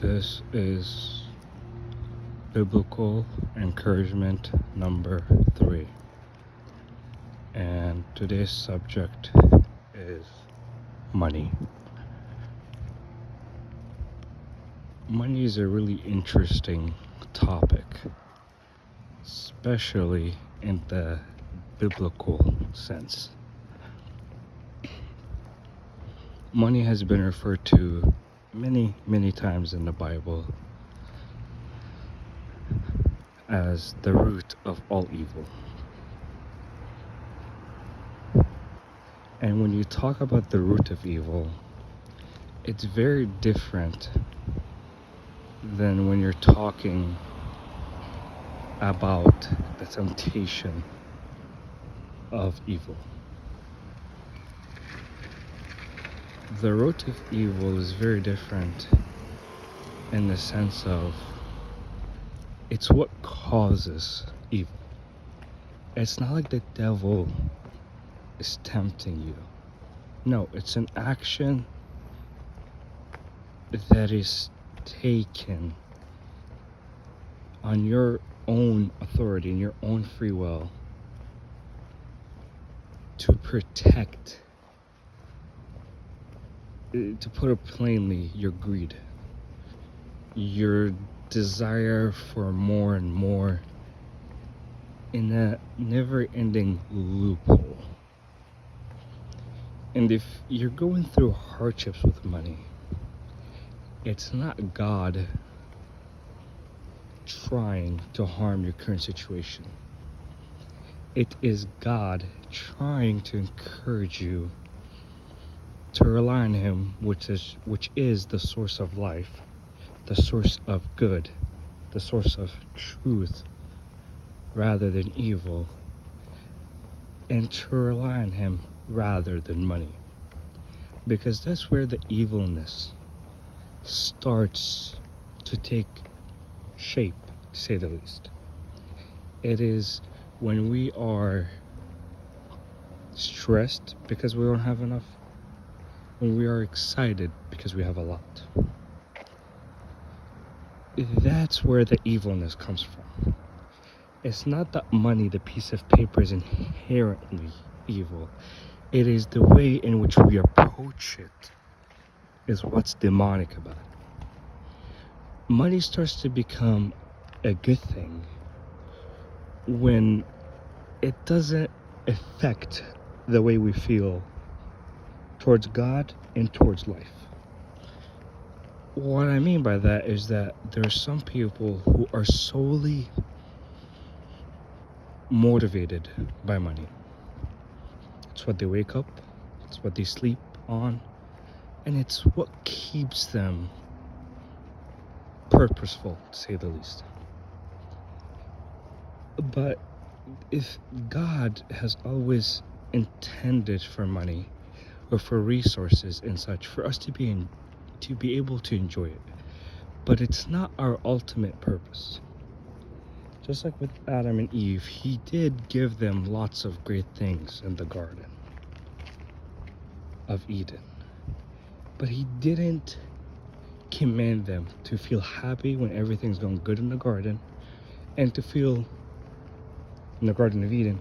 This is biblical encouragement number 3, and today's subject is money. Money is a really interesting topic, especially in the biblical sense. Money has been referred to many times in the Bible as the root of all evil. And when you talk about the root of evil, it's very different than when you're talking about the temptation of evil. The root of evil is very different in the sense of it's what causes evil. It's not like the devil is tempting you. No, it's an action that is taken on your own authority and your own free will to protect, to put it plainly, your greed, your desire for more and more in a never-ending loophole. And if you're going through hardships with money, it's not God trying to harm your current situation. It is God trying to encourage you to rely on Him, which is the source of life, the source of good, the source of truth rather than evil, and to rely on Him rather than money. Because that's where the evilness starts to take shape, to say the least. It is when we are stressed because we don't have enough, when we are excited because we have a lot. That's where the evilness comes from. It's not that money, the piece of paper, is inherently evil. It is the way in which we approach it is what's demonic about it. Money starts to become a good thing when it doesn't affect the way we feel towards God and towards life. What I mean by that is that there are some people who are solely motivated by money. It's what they wake up, it's what they sleep on, and it's what keeps them purposeful, to say the least. But if God has always intended for money or for resources and such for us to be able to enjoy it, but it's not our ultimate purpose. Just like with Adam and Eve, He did give them lots of great things in the Garden of Eden, but He didn't command them to feel happy when everything's going good in the garden, and to feel in the Garden of Eden,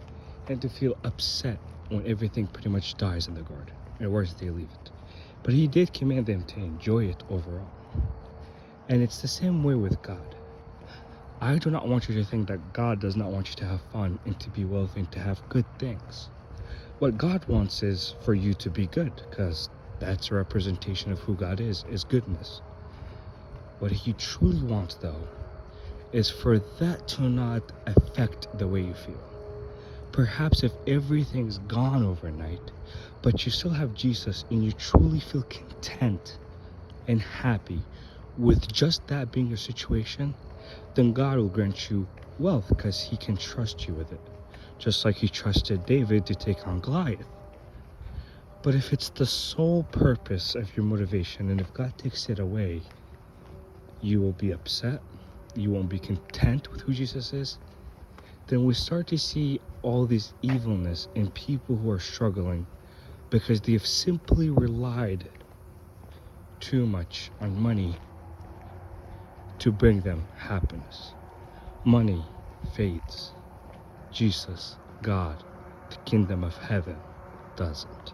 and to feel upset when everything pretty much dies in the garden, and where do they leave it? But He did command them to enjoy it overall. And it's the same way with God. I do not want you to think that God does not want you to have fun and to be wealthy and to have good things. What God wants is for you to be good, because that's a representation of who God is goodness. What He truly wants, though, is for that to not affect the way you feel. Perhaps if everything's gone overnight, but you still have Jesus and you truly feel content and happy with just that being your situation, then God will grant you wealth because He can trust you with it. Just like He trusted David to take on Goliath. But if it's the sole purpose of your motivation, and if God takes it away, you will be upset, you won't be content with who Jesus is, then we start to see all this evilness in people who are struggling because they have simply relied too much on money to bring them happiness. Money fades. Jesus, God, the kingdom of heaven doesn't.